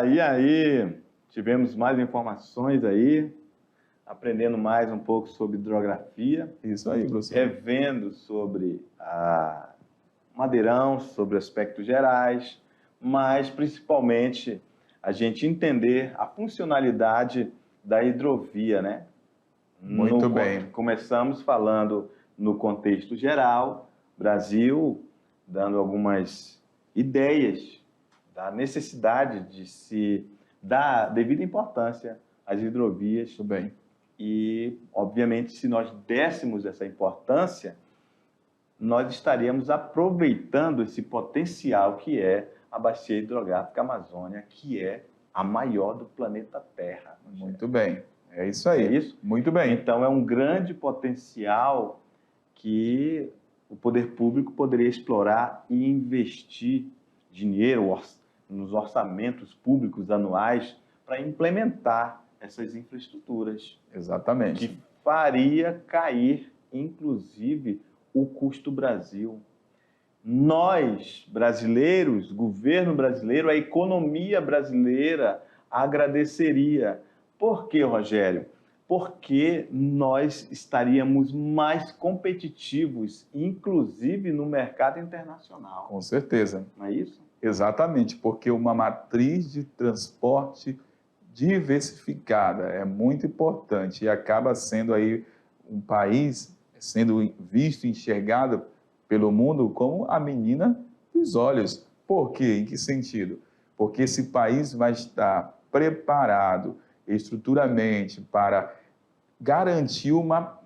E aí, tivemos mais informações aí, aprendendo mais um pouco sobre hidrografia. Isso aí, professor. Revendo sobre a Madeirão, sobre aspectos gerais, mas principalmente a gente entender a funcionalidade da hidrovia, né? Muito bem. Começamos falando no contexto geral, Brasil dando algumas ideias da necessidade de se dar devida importância às hidrovias. Muito bem. E, obviamente, se nós dessemos essa importância, nós estaríamos aproveitando esse potencial que é a Bacia Hidrográfica Amazônia, que é a maior do planeta Terra. Muito bem. É isso aí. É isso? Muito bem. Então, é um grande potencial que o poder público poderia explorar e investir dinheiro nos orçamentos públicos anuais para implementar essas infraestruturas. Exatamente. Que faria cair, inclusive, o custo Brasil. Nós, brasileiros, governo brasileiro, a economia brasileira agradeceria. Por quê, Rogério? Porque nós estaríamos mais competitivos, inclusive no mercado internacional. Com certeza. Não é isso? Exatamente, porque uma matriz de transporte diversificada é muito importante e acaba sendo aí um país sendo visto, enxergado pelo mundo como a menina dos olhos. Por quê? Em que sentido? Porque esse país vai estar preparado estruturalmente para garantir uma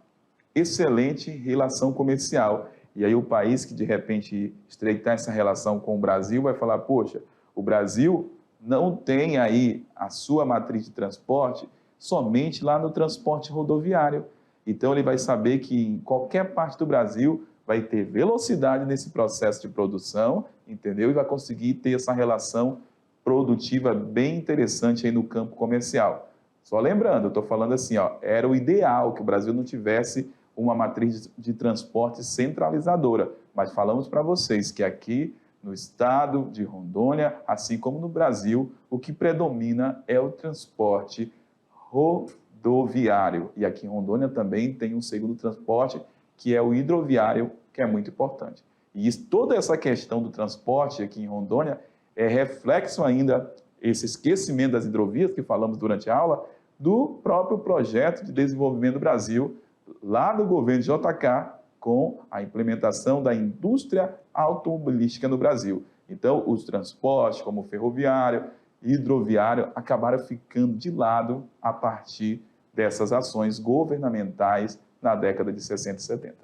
excelente relação comercial. E aí o país que de repente estreitar essa relação com o Brasil vai falar, poxa, o Brasil não tem aí a sua matriz de transporte somente lá no transporte rodoviário. Então ele vai saber que em qualquer parte do Brasil vai ter velocidade nesse processo de produção, entendeu? E vai conseguir ter essa relação produtiva bem interessante aí no campo comercial. Só lembrando, eu estou falando assim, ó, era o ideal que o Brasil não tivesse uma matriz de transporte centralizadora, mas falamos para vocês que aqui no estado de Rondônia, assim como no Brasil, o que predomina é o transporte rodoviário. E aqui em Rondônia também tem um segundo transporte, que é o hidroviário, que é muito importante. E toda essa questão do transporte aqui em Rondônia é reflexo ainda, esse esquecimento das hidrovias que falamos durante a aula, do próprio projeto de desenvolvimento do Brasil, lá do governo JK, com a implementação da indústria automobilística no Brasil. Então, os transportes, como ferroviário, hidroviário, acabaram ficando de lado a partir dessas ações governamentais na década de 60 e 70.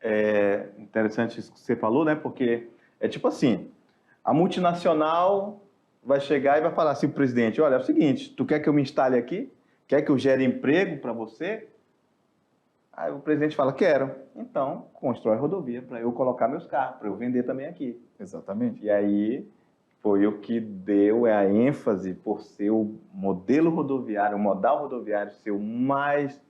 É interessante isso que você falou, né? Porque é tipo assim, a multinacional vai chegar e vai falar assim, presidente, olha, é o seguinte, tu quer que eu me instale aqui? Quer que eu gere emprego para você? Aí o presidente fala, quero. Então, constrói rodovia para eu colocar meus carros, para eu vender também aqui. Exatamente. E aí foi o que deu a ênfase por ser o modelo rodoviário, o modal rodoviário ser o mais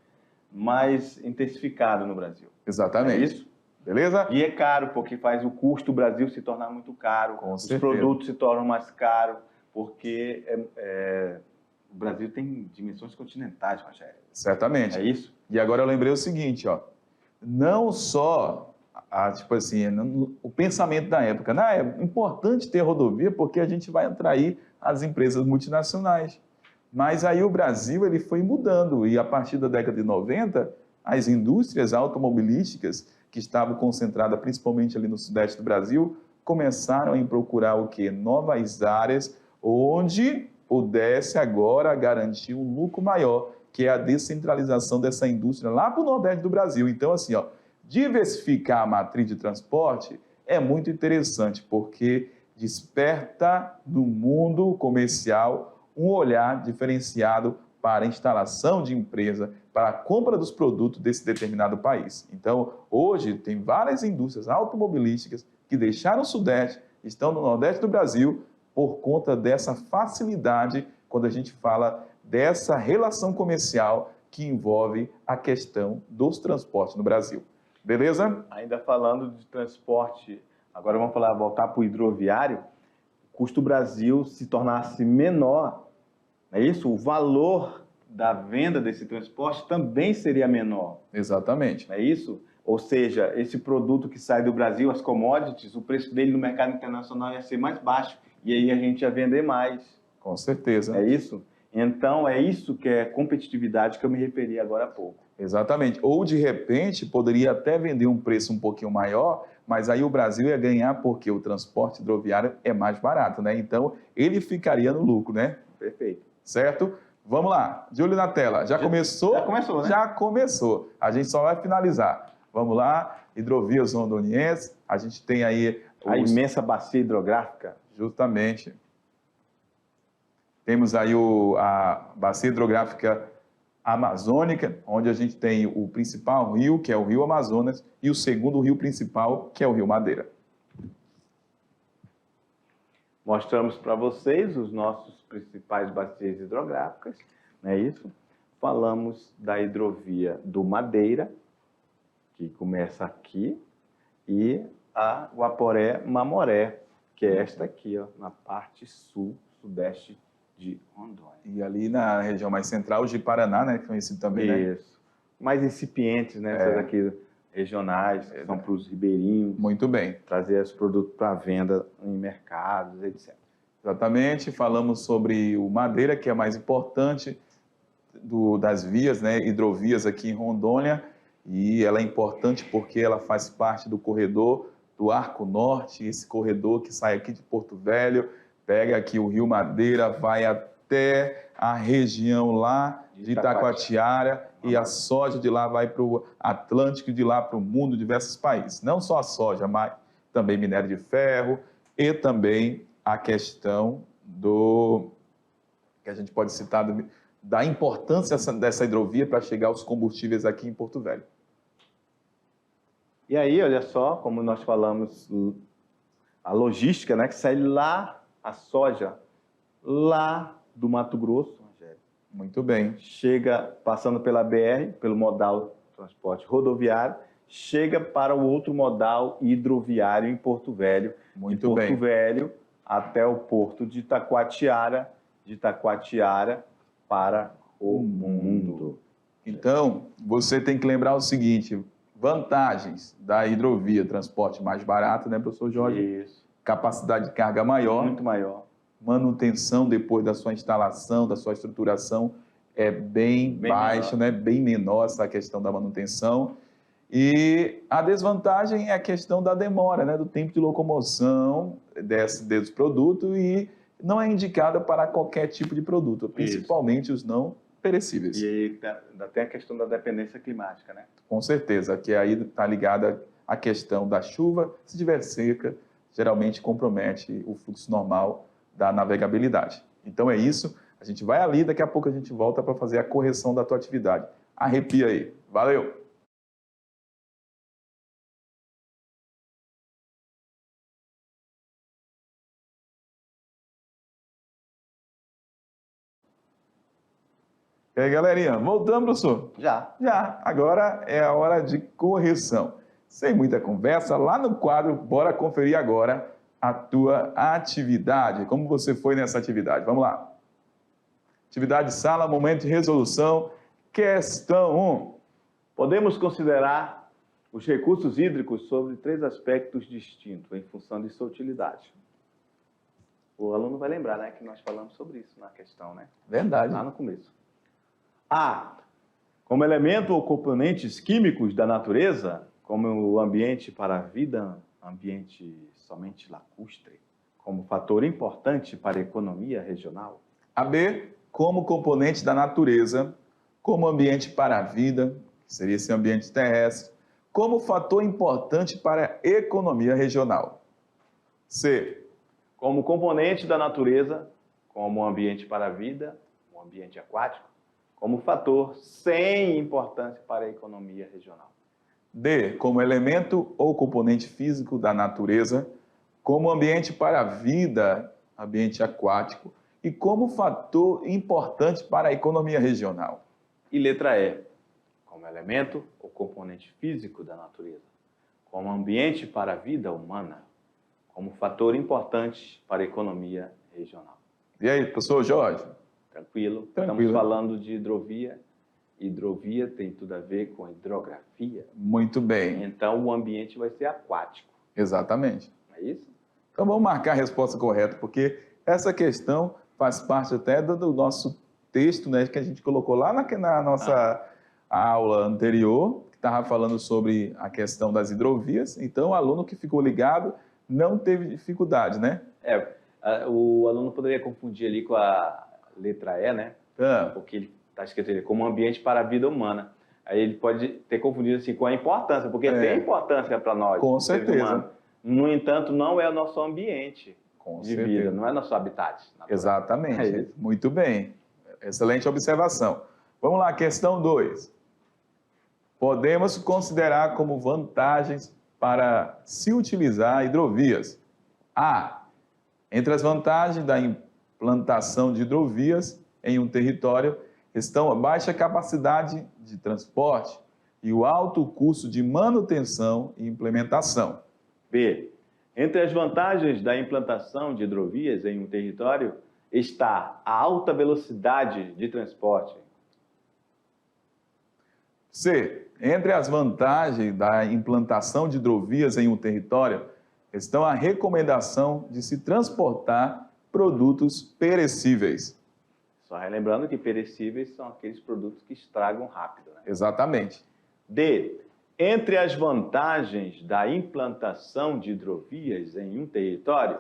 intensificado no Brasil. Exatamente. É isso? Beleza? E é caro, porque faz o custo do Brasil se tornar muito caro. Com os certeza. Produtos se tornam mais caros, porque o Brasil tem dimensões continentais, Rogério. Certamente. É isso? E agora eu lembrei o seguinte, ó, não só tipo assim, o pensamento da época, não, é importante ter rodovia porque a gente vai atrair as empresas multinacionais. Mas aí o Brasil ele foi mudando e a partir da década de 90, as indústrias automobilísticas que estavam concentradas principalmente ali no sudeste do Brasil, começaram a procurar o quê? Novas áreas onde pudesse agora garantir um lucro maior, que é a descentralização dessa indústria lá para o nordeste do Brasil. Então, assim, ó, diversificar a matriz de transporte é muito interessante, porque desperta no mundo comercial um olhar diferenciado para a instalação de empresa, para a compra dos produtos desse determinado país. Então, hoje, tem várias indústrias automobilísticas que deixaram o Sudeste, estão no Nordeste do Brasil, por conta dessa facilidade, quando a gente fala dessa relação comercial que envolve a questão dos transportes no Brasil. Beleza? Ainda falando de transporte, agora vamos voltar para o hidroviário. custo Brasil se tornasse menor, não é isso? O valor da venda desse transporte também seria menor, Exatamente. não é isso? Ou seja, esse produto que sai do Brasil, as commodities, o preço dele no mercado internacional ia ser mais baixo, e aí a gente ia vender mais. Com certeza. É isso? Então, é isso que é competitividade que eu me referi agora há pouco. Exatamente. Ou, de repente, poderia até vender um preço um pouquinho maior, mas aí o Brasil ia ganhar porque o transporte hidroviário é mais barato, né? Então, ele ficaria no lucro, né? Perfeito. Certo? Vamos lá. De olho na tela. Já começou? Já começou, né? Já começou. A gente só vai finalizar. Vamos lá. Hidrovias rondonienses. A gente tem aí... A imensa bacia hidrográfica. Justamente. Temos aí a bacia hidrográfica amazônica, onde a gente tem o principal rio, que é o Rio Amazonas, e o segundo rio principal, que é o Rio Madeira. Mostramos para vocês os nossos principais bacias hidrográficas, não é isso? Falamos da hidrovia do Madeira, que começa aqui, e a Guaporé-Mamoré, que é esta aqui, ó, na parte sul, sudeste de Rondônia. E ali na região mais central, de Paraná, né, conhecido também, né? Isso. Mais incipientes, né? Essas aqui regionais, que são para os ribeirinhos. Muito bem. Trazer os produtos para venda em mercados, etc. Exatamente. Falamos sobre o Madeira, que é a mais importante das vias, né, hidrovias aqui em Rondônia. E ela é importante porque ela faz parte do corredor do Arco Norte, esse corredor que sai aqui de Porto Velho, pega aqui o Rio Madeira, vai até a região lá de Itacoatiara, e a soja de lá vai para o Atlântico, de lá para o mundo, diversos países. Não só a soja, mas também minério de ferro e também a questão que a gente pode citar da importância dessa hidrovia para chegar aos combustíveis aqui em Porto Velho. E aí, olha só, como nós falamos, a logística, né, que sai lá, a soja, lá do Mato Grosso, Rogério. Muito bem. Chega passando pela BR, pelo modal transporte rodoviário, chega para o outro modal hidroviário em Porto Velho. Muito bem. De Porto Velho até o porto de Itacoatiara para o mundo. Então, você tem que lembrar o seguinte: vantagens da hidrovia, transporte mais barato, né, professor Jorge? Isso. Capacidade de carga maior. Muito maior. Manutenção depois da sua instalação, da sua estruturação é bem baixa, né? Bem menor essa questão da manutenção. E a desvantagem é a questão da demora, né? Do tempo de locomoção desses produtos, e não é indicada para qualquer tipo de produto, principalmente os não perecíveis. E aí ainda tem a questão da dependência climática, né? Com certeza, que aí está ligada à questão da chuva. Se tiver seca, geralmente compromete o fluxo normal da navegabilidade. Então é isso, a gente vai ali, daqui a pouco a gente volta para fazer a correção da tua atividade. Arrepia aí. Valeu! E aí, galerinha, voltamos, professor? Já. Já. Agora é a hora de correção. Sem muita conversa, lá no quadro, bora conferir agora a tua atividade. Como você foi nessa atividade? Vamos lá. Atividade sala, momento de resolução. Questão 1. Podemos considerar os recursos hídricos sobre 3 aspectos distintos em função de sua utilidade. O aluno vai lembrar, né, que nós falamos sobre isso na questão, né? Verdade. Lá no começo. A. Como elemento ou componentes químicos da natureza, como o ambiente para a vida, ambiente somente lacustre, como fator importante para a economia regional. A B. Como componente da natureza, como ambiente para a vida, que seria esse ambiente terrestre, como fator importante para a economia regional. C. Como componente da natureza, como ambiente para a vida, o ambiente aquático, como fator sem importância para a economia regional. D. Como elemento ou componente físico da natureza, como ambiente para a vida, ambiente aquático, e como fator importante para a economia regional. E letra E. Como elemento ou componente físico da natureza, como ambiente para a vida humana. como fator importante para a economia regional. E aí, professor Jorge? Tranquilo? Tranquilo. Estamos falando de hidrovia. Hidrovia tem tudo a ver com hidrografia. Muito bem. Então, o ambiente vai ser aquático. Exatamente. É isso? Então, vamos marcar a resposta correta, porque essa questão faz parte até do nosso texto, né, que a gente colocou lá na nossa aula anterior, que estava falando sobre a questão das hidrovias. Então, o aluno que ficou ligado não teve dificuldade, né? O aluno poderia confundir ali com a letra E, né? Porque ele está escrito ali como ambiente para a vida humana. Aí ele pode ter confundido assim com a importância, porque tem importância para nós. Com certeza. No entanto, não é o nosso ambiente Com de certeza. vida, não é nosso habitat natural. Exatamente. É isso. Muito bem. Excelente observação. Vamos lá, questão 2. Podemos considerar como vantagens para se utilizar hidrovias. A. Entre as vantagens da implantação de hidrovias em um território estão a baixa capacidade de transporte e o alto custo de manutenção e implementação. B. Entre as vantagens da implantação de hidrovias em um território está a alta velocidade de transporte. C. Entre as vantagens da implantação de hidrovias em um território estão a recomendação de se transportar produtos perecíveis. Só relembrando que perecíveis são aqueles produtos que estragam rápido, né? Exatamente. D. Entre as vantagens da implantação de hidrovias em um território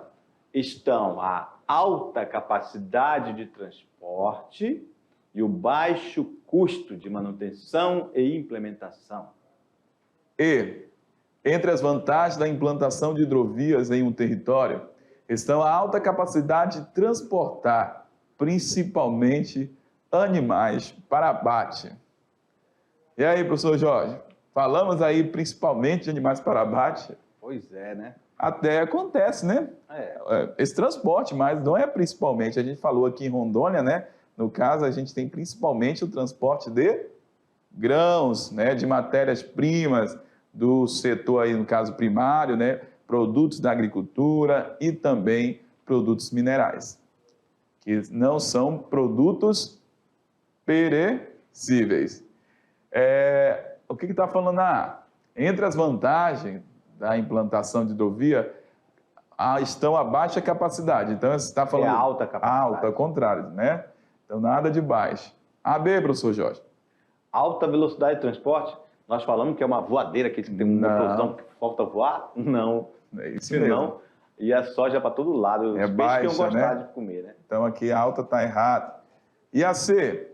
estão a alta capacidade de transporte e o baixo custo de manutenção e implementação. E. Entre as vantagens da implantação de hidrovias em um território estão a alta capacidade de transportar, principalmente, animais para abate. E aí, professor Jorge? Falamos aí principalmente de animais para abate. Pois é, né? Até acontece, né? Esse transporte, mas não é principalmente. A gente falou aqui em Rondônia, né? No caso, a gente tem principalmente o transporte de grãos, né? De matérias-primas do setor aí, no caso primário, né? Produtos da agricultura e também produtos minerais, que não são produtos perecíveis. O que está falando? Entre as vantagens da implantação de hidrovia estão a baixa capacidade. Então, você está falando... É alta capacidade. Alta, ao contrário, né? Então, nada de baixo. A B, professor Jorge. Alta velocidade de transporte? Nós falamos que é uma voadeira, que tem um motorzão que falta voar? Não. É isso mesmo. Senão, ia soja para todo lado. É Os baixa, peixes que iam gostar né? de comer, né? Então, aqui a alta está errada. E a C?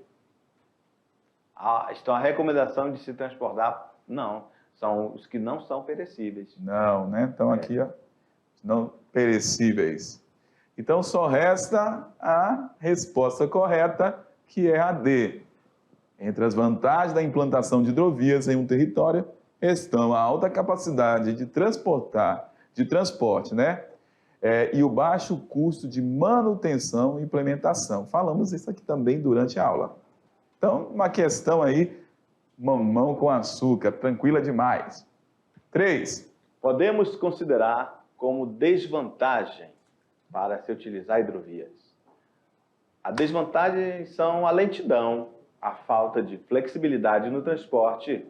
Então, a recomendação de se transportar, não. São os que não são perecíveis. Não, né? Então, aqui, ó, não perecíveis. Então, só resta a resposta correta, que é a D. Entre as vantagens da implantação de hidrovias em um território estão a alta capacidade de transporte, né? E o baixo custo de manutenção e implementação. Falamos isso aqui também durante a aula. Então, uma questão aí, mamão com açúcar, tranquila demais. 3. Podemos considerar como desvantagem para se utilizar hidrovias. A desvantagem são a lentidão, a falta de flexibilidade no transporte,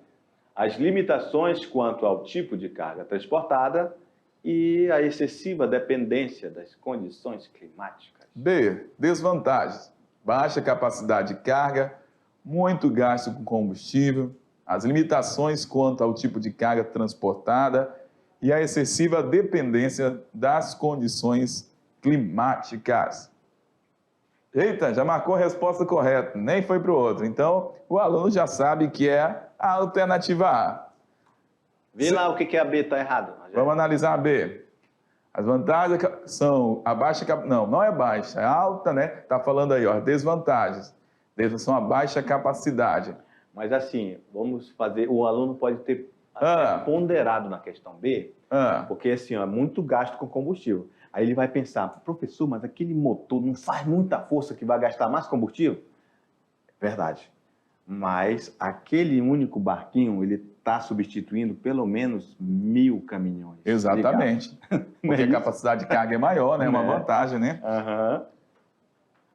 as limitações quanto ao tipo de carga transportada e a excessiva dependência das condições climáticas. D. Desvantagens. Baixa capacidade de carga, muito gasto com combustível, as limitações quanto ao tipo de carga transportada e a excessiva dependência das condições climáticas. Eita, já marcou a resposta correta, nem foi para o outro. Então, o aluno já sabe que é a alternativa A. Vê lá o que a B está errado. Vamos analisar a B. As vantagens são a baixa... Não é baixa, é alta, né? Está falando aí, ó, desvantagens. São a baixa capacidade. Mas assim, vamos fazer... O aluno pode ter ponderado na questão B, porque assim, ó, é muito gasto com combustível. Aí ele vai pensar, professor, mas aquele motor não faz muita força que vai gastar mais combustível? Verdade. Mas aquele único barquinho, ele está substituindo pelo menos 1.000 caminhões. Exatamente. Porque a capacidade de carga é maior, né? É uma vantagem, né? Aham.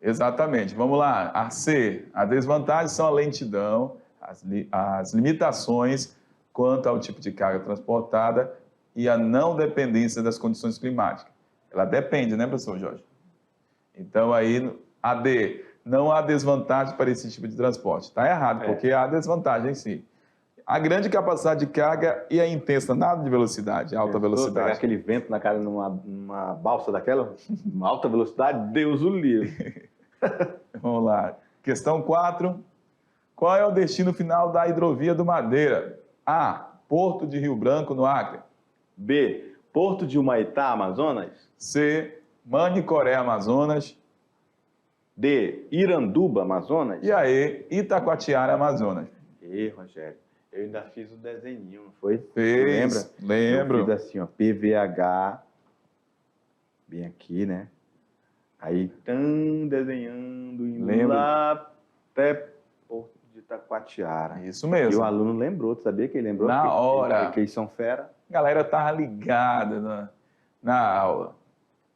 Exatamente. Vamos lá. A C. A desvantagem são a lentidão, as limitações quanto ao tipo de carga transportada e a não dependência das condições climáticas. Ela depende, né, professor Jorge? Então, aí, a D. Não há desvantagem para esse tipo de transporte. Está errado, porque há desvantagem em si. A grande capacidade de carga e a intensa, nada de velocidade, alta Pegar velocidade. aquele vento na cara numa balsa daquela, uma alta velocidade, Deus o livre. Vamos lá. Questão 4. Qual é o destino final da hidrovia do Madeira? A. Porto de Rio Branco, no Acre. B. Porto de Humaitá, Amazonas. C. Manicoré, Amazonas. D. Iranduba, Amazonas. E a E. Itacoatiara, Amazonas. Rogério, eu ainda fiz o desenho, não foi? Fez, Lembra? lembro. Eu fiz assim, ó, PVH, bem aqui, né? Aí, desenhando, indo Lembro. lá até Porto de Itacoatiara. Isso E mesmo. o aluno lembrou, tu sabia que ele lembrou? Na hora. Que eles são fera. A galera estava ligada na aula.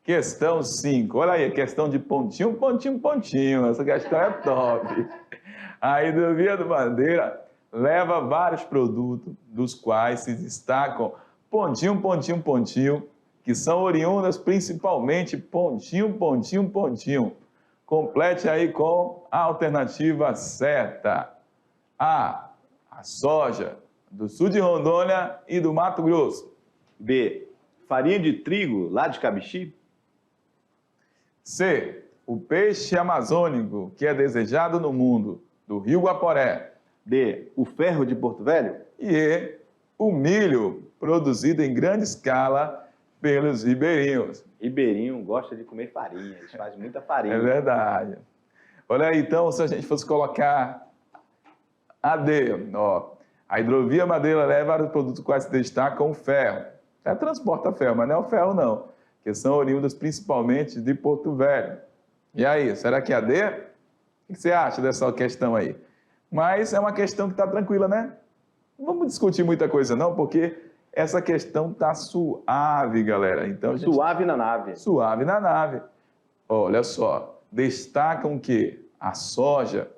Questão 5. Olha aí, questão de pontinho, pontinho, pontinho. Essa questão é top. A hidrovia do Madeira leva vários produtos, dos quais se destacam pontinho, pontinho, pontinho, que são oriundas principalmente pontinho, pontinho, pontinho. Complete aí com a alternativa certa. A soja, do sul de Rondônia e do Mato Grosso. B. Farinha de trigo, lá de Cabixi. C. O peixe amazônico, que é desejado no mundo, do Rio Guaporé. D. O ferro de Porto Velho. E E. O milho, produzido em grande escala pelos ribeirinhos. Ribeirinho gosta de comer farinha, eles fazem muita farinha. É verdade. Olha aí, então, se a gente fosse colocar a D, ó, a hidrovia Madeira leva vários produtos quais se destacam o ferro. Transporta ferro, mas não é o ferro não, que são oriundas principalmente de Porto Velho. E aí, será que é a D? O que você acha dessa questão aí? Mas é uma questão que está tranquila, né? Não vamos discutir muita coisa não, porque essa questão está suave, galera. Então, Suave na nave. Suave na nave. Olha só, destacam que a soja,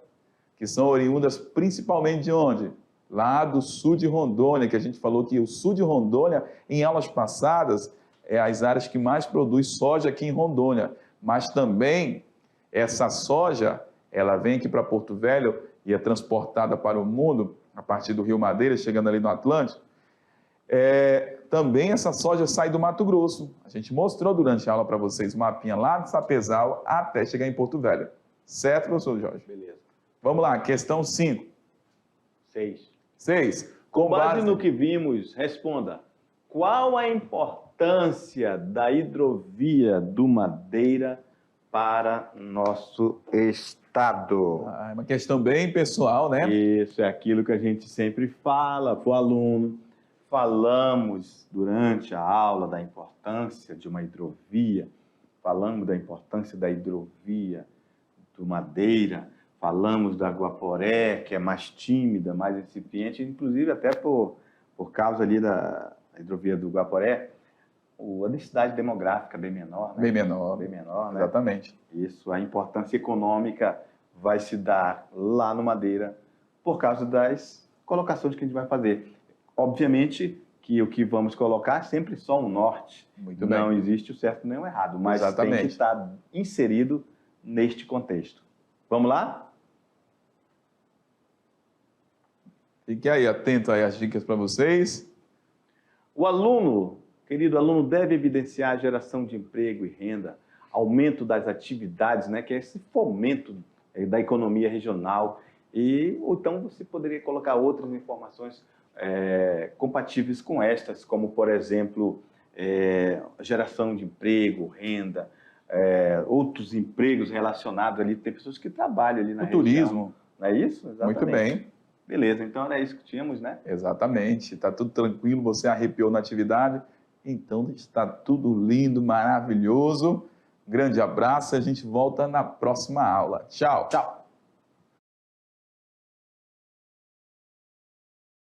que são oriundas principalmente de onde? Lá do sul de Rondônia, que a gente falou que o sul de Rondônia, em aulas passadas, é as áreas que mais produz soja aqui em Rondônia. Mas também essa soja, ela vem aqui para Porto Velho e é transportada para o mundo a partir do Rio Madeira, chegando ali no Atlântico. Também essa soja sai do Mato Grosso. A gente mostrou durante a aula para vocês o mapinha lá de Sapezal até chegar em Porto Velho. Certo, professor Jorge? Beleza. Vamos lá, questão 5. 6. Com base no que vimos, responda. Qual a importância da hidrovia do Madeira para nosso estado? É uma questão bem pessoal, né? Isso é aquilo que a gente sempre fala para o aluno. Falamos durante a aula da importância de uma hidrovia, falamos da importância da hidrovia do Madeira, falamos da Guaporé, que é mais tímida, mais incipiente, inclusive até por causa ali da hidrovia do Guaporé, a densidade demográfica é bem menor, né? Bem menor. Bem menor, né? Exatamente. Isso, a importância econômica vai se dar lá no Madeira por causa das colocações que a gente vai fazer. Obviamente que o que vamos colocar é sempre só um norte. Muito bem. Não existe o certo nem o errado, mas Exatamente. tem que estar inserido neste contexto. Vamos lá? Fique aí atento aí às dicas para vocês. O aluno, querido aluno, deve evidenciar a geração de emprego e renda, aumento das atividades, né, que é esse fomento da economia regional. Ou então você poderia colocar outras informações compatíveis com estas, como, por exemplo, geração de emprego, renda, outros empregos relacionados ali. Tem pessoas que trabalham ali na região. Turismo. Não é isso? Exatamente. Muito bem. Beleza, então era isso que tínhamos, né? Exatamente. Está tudo tranquilo, você arrepiou na atividade. Então está tudo lindo, maravilhoso. Grande abraço, a gente volta na próxima aula. Tchau. Tchau.